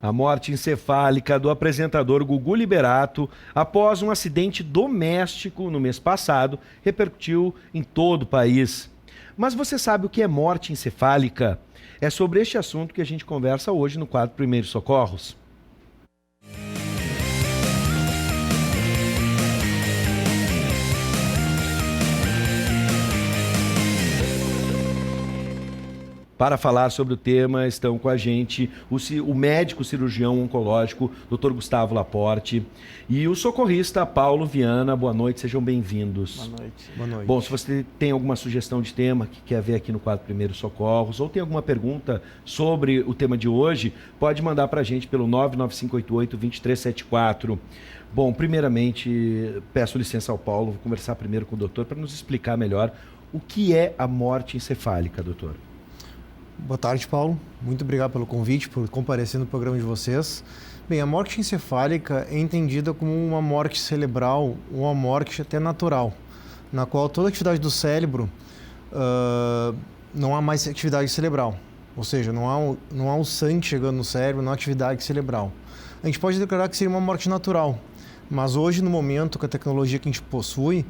A morte encefálica do apresentador Gugu Liberato após um acidente doméstico no mês passado repercutiu em todo o país. Mas você sabe o que é morte encefálica? É sobre este assunto que a gente conversa hoje no quadro Primeiros Socorros. Para falar sobre o tema, estão com a gente o médico cirurgião oncológico, Dr. Gustavo Laporte, e o socorrista Paulo Viana. Boa noite, sejam bem-vindos. Boa noite. Boa noite. Bom, se você tem alguma sugestão de tema que quer ver aqui no quadro Primeiros Socorros, ou tem alguma pergunta sobre o tema de hoje, pode mandar para a gente pelo 99588-2374. Bom, primeiramente, peço licença ao Paulo, vou conversar primeiro com o doutor para nos explicar melhor o que é a morte encefálica, doutor. Boa tarde, Paulo. Muito obrigado pelo convite, por comparecer no programa de vocês. Bem, a morte encefálica é entendida como uma morte cerebral, uma morte até natural, na qual toda a atividade do cérebro não há mais atividade cerebral. Ou seja, não há o sangue chegando no cérebro, não há atividade cerebral. A gente pode declarar que seria uma morte natural, mas hoje, no momento, com a tecnologia que a gente possui,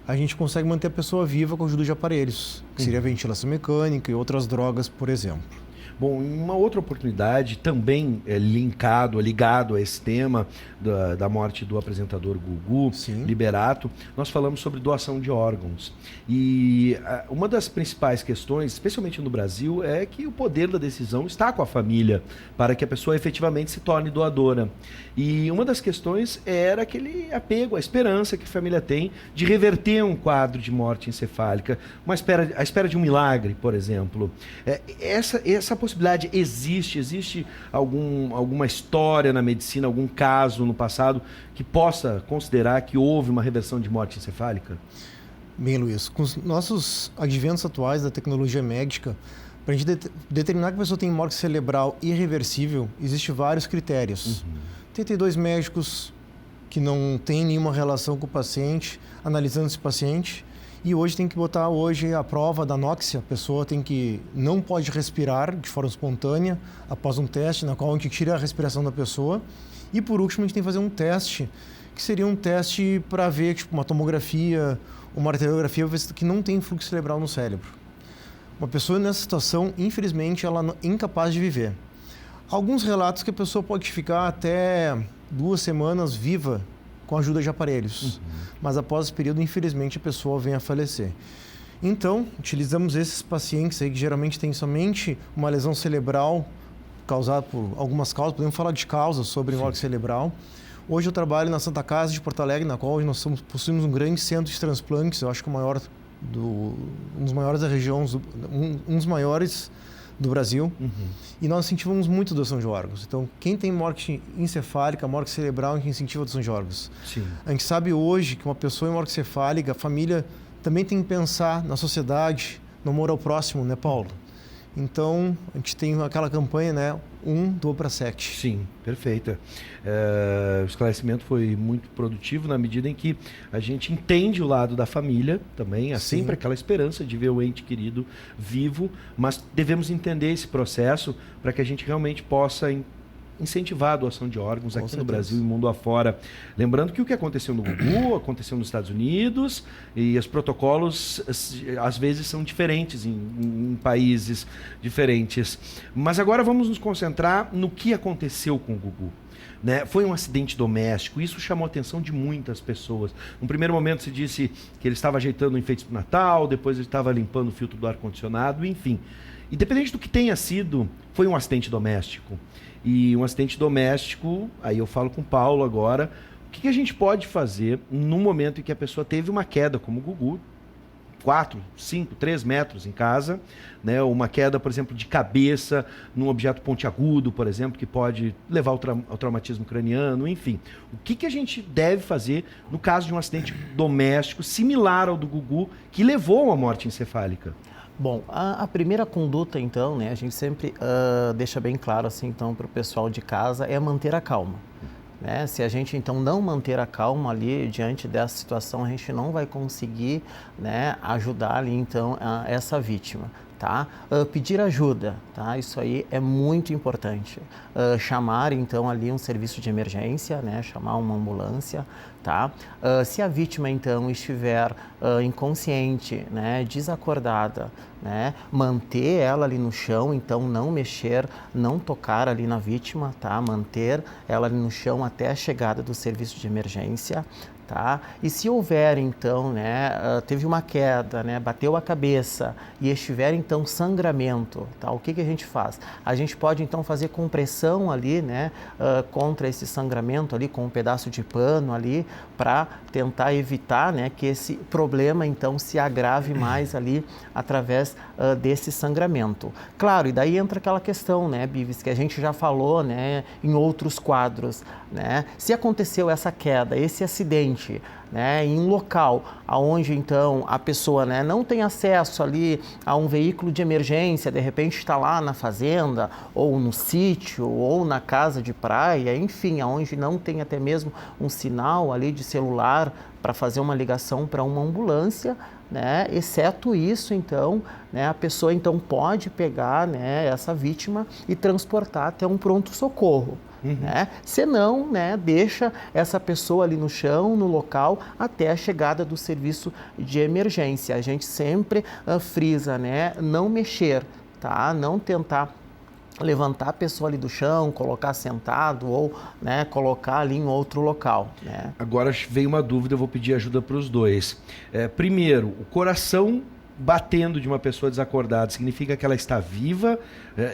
a gente consegue manter a pessoa viva com a ajuda de aparelhos, que seria a ventilação mecânica e outras drogas, por exemplo. Bom, uma outra oportunidade também ligado a esse tema da morte do apresentador Gugu Liberato, nós falamos sobre doação de órgãos. E uma das principais questões, especialmente no Brasil, é que o poder da decisão está com a família para que a pessoa efetivamente se torne doadora. E uma das questões era aquele apego, a esperança que a família tem de reverter um quadro de morte encefálica, a espera de um milagre, por exemplo. Essa possibilidade existe? Existe alguma história na medicina, algum caso no passado que possa considerar que houve uma reversão de morte encefálica? Bem, Luiz, com os nossos adventos atuais da tecnologia médica, para a gente determinar que a pessoa tem morte cerebral irreversível, existem vários critérios. 32 médicos que não têm nenhuma relação com o paciente, analisando esse paciente, e hoje tem que botar a prova da anóxia. A pessoa não pode respirar de forma espontânea após um teste na qual a gente tira a respiração da pessoa. E por último, a gente tem que fazer um teste, que seria um teste para ver, tipo uma tomografia, uma arteriografia, que não tem fluxo cerebral no cérebro. Uma pessoa nessa situação, infelizmente, ela é incapaz de viver. Alguns relatos que a pessoa pode ficar até 2 semanas viva com a ajuda de aparelhos. Mas após esse período, infelizmente, a pessoa vem a falecer. Então, utilizamos esses pacientes aí que geralmente têm somente uma lesão cerebral causada por algumas causas. Podemos falar de causas sobre morte cerebral. Hoje eu trabalho na Santa Casa de Porto Alegre, na qual nós possuímos um grande centro de transplantes. Eu acho que um dos maiores da região, um dos maiores do Brasil, e nós incentivamos muito a doação de órgãos. Então, quem tem morte encefálica, morte cerebral, a gente incentiva a doação de órgãos. A gente sabe hoje que uma pessoa em morte encefálica, a família também tem que pensar na sociedade, no amor ao próximo, né, Paulo? Então, a gente tem aquela campanha, né, 1 doa para 7. Sim, perfeita. O esclarecimento foi muito produtivo na medida em que a gente entende o lado da família também, há sempre aquela esperança de ver o ente querido vivo, mas devemos entender esse processo para que a gente realmente possa incentivar a doação de órgãos aqui no Brasil e mundo afora. Lembrando que o que aconteceu no Gugu aconteceu nos Estados Unidos e os protocolos às vezes são diferentes em países diferentes. Mas agora vamos nos concentrar no que aconteceu com o Gugu. Né? Foi um acidente doméstico, isso chamou a atenção de muitas pessoas. No primeiro momento se disse que ele estava ajeitando enfeites para o Natal, depois ele estava limpando o filtro do ar-condicionado, enfim. Independente do que tenha sido, foi um acidente doméstico. E um acidente doméstico, aí eu falo com o Paulo agora, o que a gente pode fazer no momento em que a pessoa teve uma queda, como o Gugu, 4, 5, 3 metros em casa, né? Uma queda, por exemplo, de cabeça num objeto pontiagudo, por exemplo, que pode levar ao traumatismo craniano, enfim. O que a gente deve fazer no caso de um acidente doméstico similar ao do Gugu, que levou a uma morte encefálica? Bom, a primeira conduta, então, né, a gente sempre deixa bem claro, assim, então, para o pessoal de casa, é manter a calma. Né? Se a gente, então, não manter a calma ali diante dessa situação, a gente não vai conseguir, né, ajudar ali, então, essa vítima. tá? Pedir ajuda, tá? Isso aí é muito importante. Chamar, então, ali um serviço de emergência, né? Chamar uma ambulância, tá? Se a vítima, então, estiver inconsciente, né? Desacordada, né? Manter ela ali no chão, então, não mexer, não tocar ali na vítima, tá? Manter ela ali no chão até a chegada do serviço de emergência, tá? E se houver, então, né, teve uma queda, né, bateu a cabeça e estiver, então, sangramento, tá? O que a gente faz? A gente pode, então, fazer compressão ali, né, contra esse sangramento ali, com um pedaço de pano ali, para tentar evitar, né, que esse problema, então, se agrave mais ali através desse sangramento. Claro, e daí entra aquela questão, né, Bives, que a gente já falou, né, em outros quadros, né? Se aconteceu essa queda, esse acidente, né, em um local onde então a pessoa, né, não tem acesso ali a um veículo de emergência, de repente está lá na fazenda, ou no sítio, ou na casa de praia, enfim, onde não tem até mesmo um sinal ali de celular para fazer uma ligação para uma ambulância, né, exceto isso, então, né, a pessoa então pode pegar, né, essa vítima e transportar até um pronto-socorro. Né? Senão, né, deixa essa pessoa ali no chão, no local, até a chegada do serviço de emergência. A gente sempre frisa, né, não mexer, tá? Não tentar levantar a pessoa ali do chão, colocar sentado ou, né, colocar ali em outro local, né? Agora veio uma dúvida, eu vou pedir ajuda para os dois. Primeiro, o coração batendo de uma pessoa desacordada significa que ela está viva?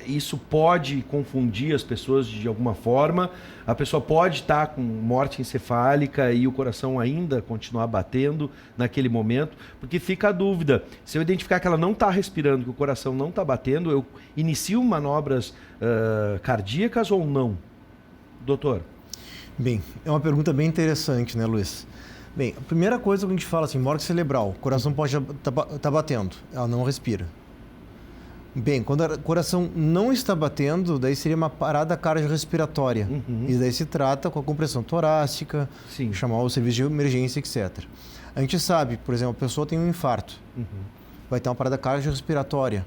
Isso pode confundir as pessoas de alguma forma? A pessoa pode estar com morte encefálica e o coração ainda continuar batendo naquele momento? Porque fica a dúvida, se eu identificar que ela não está respirando, que o coração não está batendo, eu inicio manobras cardíacas ou não? Doutor? Bem, é uma pergunta bem interessante, né, Luiz? Bem, a primeira coisa que a gente fala assim, morte cerebral, o coração pode estar batendo, ela não respira. Bem, quando o coração não está batendo, daí seria uma parada cardiorrespiratória. E daí se trata com a compressão torácica, Sim. chamar o serviço de emergência, etc. A gente sabe, por exemplo, a pessoa tem um infarto, vai ter uma parada cardiorrespiratória.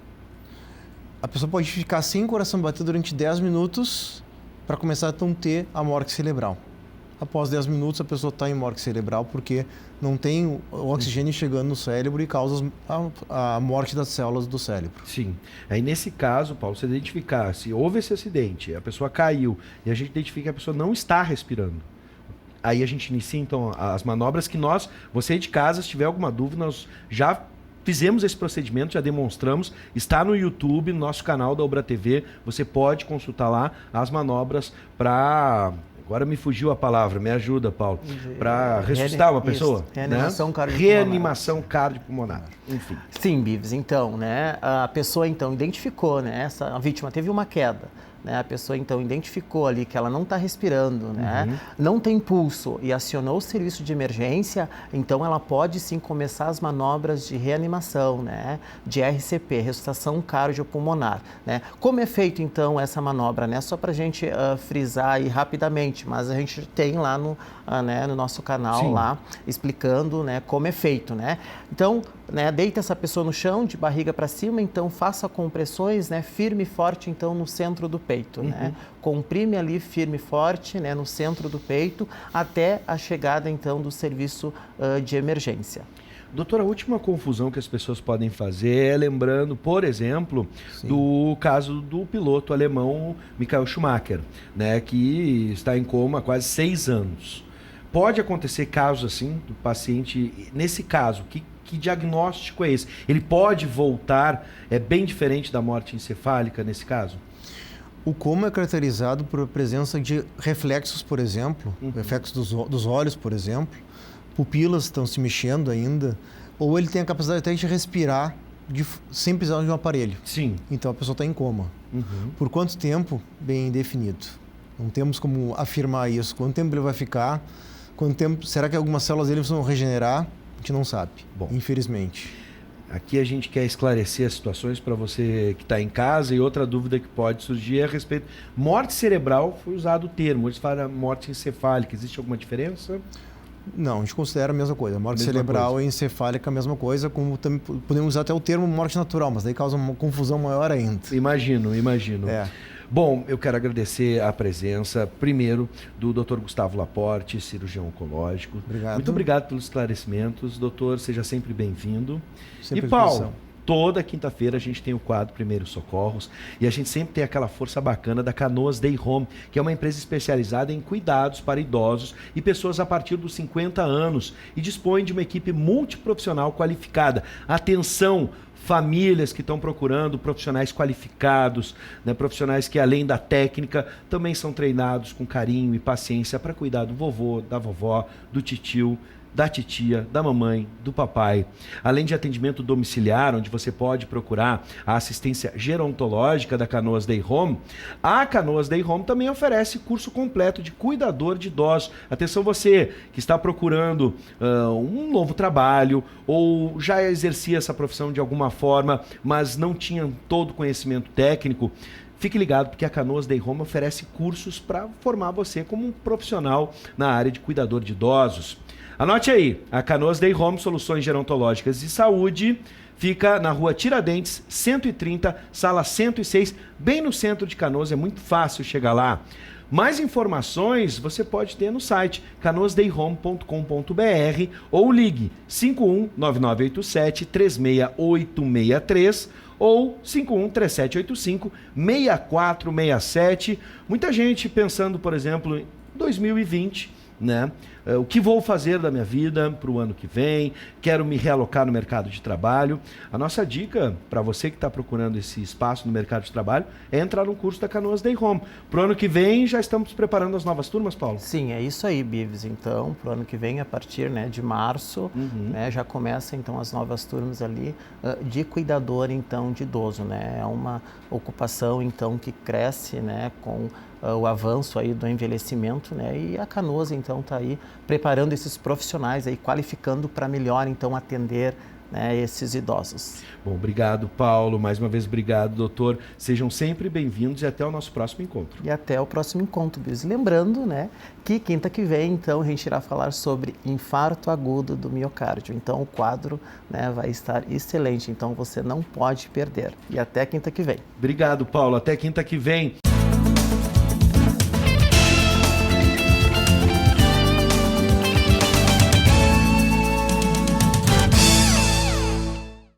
A pessoa pode ficar sem o coração bater durante 10 minutos para começar a ter a morte cerebral. Após 10 minutos, a pessoa está em morte cerebral porque não tem o oxigênio chegando no cérebro e causa a morte das células do cérebro. Sim. Aí, nesse caso, Paulo, você identificar se houve esse acidente, a pessoa caiu e a gente identifica que a pessoa não está respirando. Aí a gente inicia, então, as manobras que você aí de casa, se tiver alguma dúvida, nós já fizemos esse procedimento, já demonstramos, está no YouTube, no nosso canal da Ubra TV, você pode consultar lá as manobras para... Agora me fugiu a palavra, me ajuda, Paulo. Para ressuscitar uma pessoa? Reanimação, né? Cardiopulmonar. Reanimação cardiopulmonar, enfim. Sim, Bives. Então, né, a pessoa então identificou, né, a vítima teve uma queda. Né, a pessoa então identificou ali que ela não está respirando, né, não tem pulso e acionou o serviço de emergência, então ela pode sim começar as manobras de reanimação, né, de RCP, ressuscitação cardiopulmonar. Né. Como é feito então essa manobra? Né, só para a gente frisar aí rapidamente, mas a gente tem lá no nosso canal sim. lá explicando, né, como é feito. Né. Então, né, deita essa pessoa no chão, de barriga para cima, então faça compressões, né, firme e forte então no centro do peito, né? Comprime ali firme e forte, né, no centro do peito, até a chegada então do serviço de emergência. Doutora, a última confusão que as pessoas podem fazer é lembrando, por exemplo, do caso do piloto alemão Michael Schumacher, né, que está em coma há quase 6 anos. Pode acontecer casos assim, do paciente, nesse caso, que diagnóstico é esse? Ele pode voltar, é bem diferente da morte encefálica nesse caso? O coma é caracterizado por presença de reflexos, por exemplo, reflexos dos olhos, por exemplo, pupilas estão se mexendo ainda, ou ele tem a capacidade até de respirar sem precisar de um aparelho. Sim. Então a pessoa está em coma. Por quanto tempo? Bem indefinido. Não temos como afirmar isso. Quanto tempo ele vai ficar? Quanto tempo? Será que algumas células dele vão regenerar? A gente não sabe, infelizmente. Aqui a gente quer esclarecer as situações para você que está em casa, e outra dúvida que pode surgir é a respeito... Morte cerebral, foi usado o termo, eles falam morte encefálica, existe alguma diferença? Não, a gente considera a mesma coisa. Morte Mesma cerebral coisa. e encefálica é a mesma coisa, como também podemos usar até o termo morte natural, mas daí causa uma confusão maior ainda. Imagino. É. Bom, eu quero agradecer a presença, primeiro, do Dr. Gustavo Laporte, cirurgião oncológico. Obrigado. Muito obrigado pelos esclarecimentos. Doutor, seja sempre bem-vindo. Sempre E à Paulo, disposição. toda quinta-feira a gente tem o quadro Primeiros Socorros e a gente sempre tem aquela força bacana da Canoas Day Home, que é uma empresa especializada em cuidados para idosos e pessoas a partir dos 50 anos e dispõe de uma equipe multiprofissional qualificada. Atenção! Famílias que estão procurando profissionais qualificados, né, profissionais que além da técnica também são treinados com carinho e paciência para cuidar do vovô, da vovó, do titio, da titia, da mamãe, do papai. Além de atendimento domiciliar, onde você pode procurar a assistência gerontológica da Canoas Day Home, a Canoas Day Home também oferece curso completo de cuidador de idosos. Atenção você que está procurando um novo trabalho ou já exercia essa profissão de alguma forma, mas não tinha todo o conhecimento técnico. Fique ligado porque a Canoas Day Home oferece cursos para formar você como um profissional na área de cuidador de idosos. Anote aí, a Canoas Day Home Soluções Gerontológicas e Saúde fica na rua Tiradentes, 130, sala 106, bem no centro de Canoas, é muito fácil chegar lá. Mais informações você pode ter no site canoasdayhome.com.br ou ligue 51-9987-36863 ou 51-3785-6467. Muita gente pensando, por exemplo, em 2020, né? O que vou fazer da minha vida para o ano que vem? Quero me realocar no mercado de trabalho. A nossa dica para você que está procurando esse espaço no mercado de trabalho é entrar no curso da Canoas Day Home. Para o ano que vem já estamos preparando as novas turmas, Paulo? Sim, é isso aí, Bives. Então, para o ano que vem, a partir, né, de março, né, já começa então as novas turmas ali de cuidador então de idoso, né? É uma ocupação então que cresce, né, com o avanço aí do envelhecimento, né? E a Canoas então está aí preparando esses profissionais aí, qualificando para melhor então atender, né, esses idosos. Bom, obrigado, Paulo. Mais uma vez, obrigado, doutor. Sejam sempre bem-vindos e até o nosso próximo encontro. E até o próximo encontro, Bis. Lembrando, né, que quinta que vem, então, a gente irá falar sobre infarto agudo do miocárdio. Então, o quadro, né, vai estar excelente. Então, você não pode perder. E até quinta que vem. Obrigado, Paulo. Até quinta que vem.